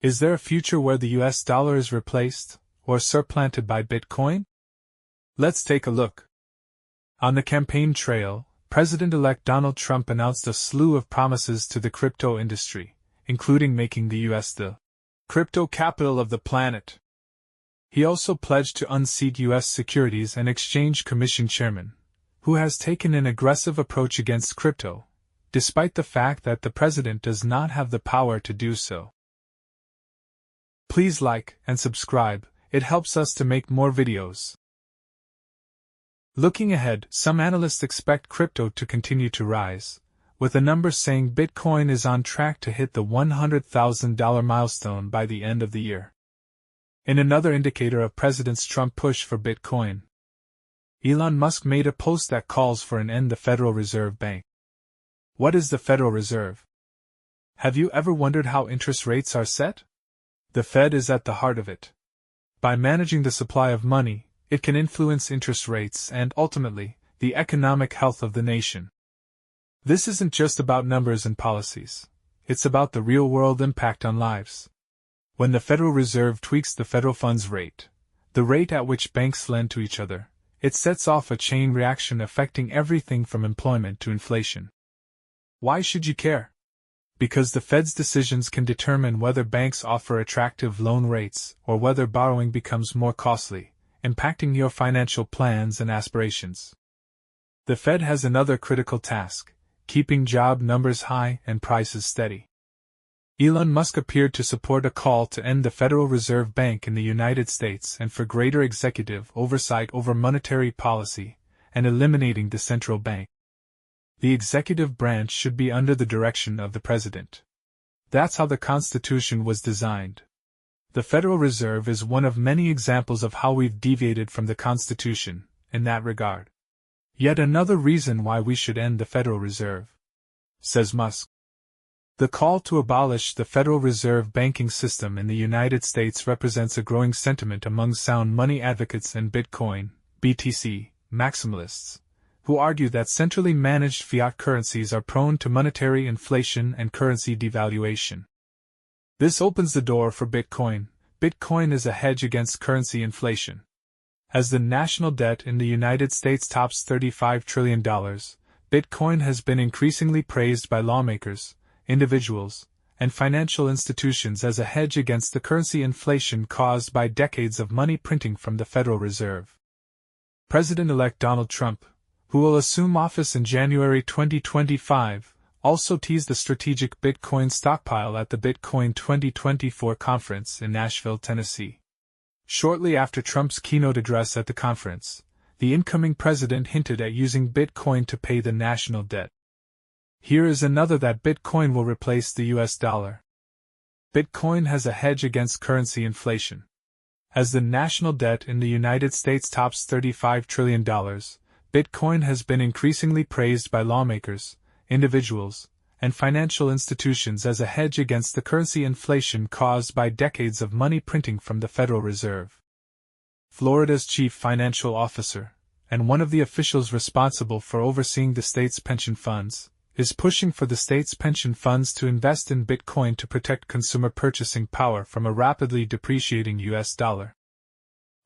Is there a future where the US dollar is replaced, or supplanted by Bitcoin? Let's take a look. On the campaign trail, President-elect Donald Trump announced a slew of promises to the crypto industry, including making the US the crypto capital of the planet. He also pledged to unseat US Securities and Exchange Commission chairman, who has taken an aggressive approach against crypto, despite the fact that the president does not have the power to do so. Please like and subscribe, it helps us to make more videos. Looking ahead, some analysts expect crypto to continue to rise, with a number saying Bitcoin is on track to hit the $100,000 milestone by the end of the year. In another indicator of President Trump's push for Bitcoin, Elon Musk made a post that calls for an end the Federal Reserve Bank. What is the Federal Reserve? Have you ever wondered how interest rates are set? The Fed is at the heart of it. By managing the supply of money, it can influence interest rates and, ultimately, the economic health of the nation. This isn't just about numbers and policies. It's about the real-world impact on lives. When the Federal Reserve tweaks the federal funds rate, the rate at which banks lend to each other, it sets off a chain reaction affecting everything from employment to inflation. Why should you care? Because the Fed's decisions can determine whether banks offer attractive loan rates or whether borrowing becomes more costly, impacting your financial plans and aspirations. The Fed has another critical task: keeping job numbers high and prices steady. Elon Musk appeared to support a call to end the Federal Reserve Bank in the United States and for greater executive oversight over monetary policy and eliminating the central bank. The executive branch should be under the direction of the president. That's how the Constitution was designed. The Federal Reserve is one of many examples of how we've deviated from the Constitution, in that regard. Yet another reason why we should end the Federal Reserve, says Musk. The call to abolish the Federal Reserve banking system in the United States represents a growing sentiment among sound money advocates and Bitcoin, BTC, maximalists, who argue that centrally managed fiat currencies are prone to monetary inflation and currency devaluation. This opens the door for Bitcoin. Bitcoin is a hedge against currency inflation. As the national debt in the United States tops $35 trillion, Bitcoin has been increasingly praised by lawmakers, individuals, and financial institutions as a hedge against the currency inflation caused by decades of money printing from the Federal Reserve. President-elect Donald Trump, who will assume office in January 2025, also teased a strategic Bitcoin stockpile at the Bitcoin 2024 conference in Nashville, Tennessee. Shortly after Trump's keynote address at the conference, the incoming president hinted at using Bitcoin to pay the national debt. Here is another that Bitcoin will replace the US dollar. Bitcoin has a hedge against currency inflation. As the national debt in the United States tops $35 trillion, Bitcoin has been increasingly praised by lawmakers, individuals, and financial institutions as a hedge against the currency inflation caused by decades of money printing from the Federal Reserve. Florida's chief financial officer, and one of the officials responsible for overseeing the state's pension funds, is pushing for the state's pension funds to invest in Bitcoin to protect consumer purchasing power from a rapidly depreciating US dollar.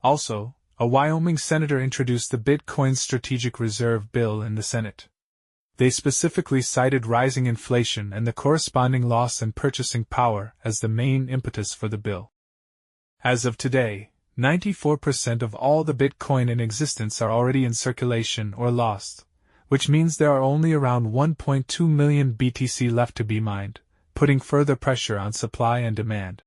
Also, a Wyoming senator introduced the Bitcoin Strategic Reserve Bill in the Senate. They specifically cited rising inflation and the corresponding loss in purchasing power as the main impetus for the bill. As of today, 94% of all the Bitcoin in existence are already in circulation or lost, which means there are only around 1.2 million BTC left to be mined, putting further pressure on supply and demand.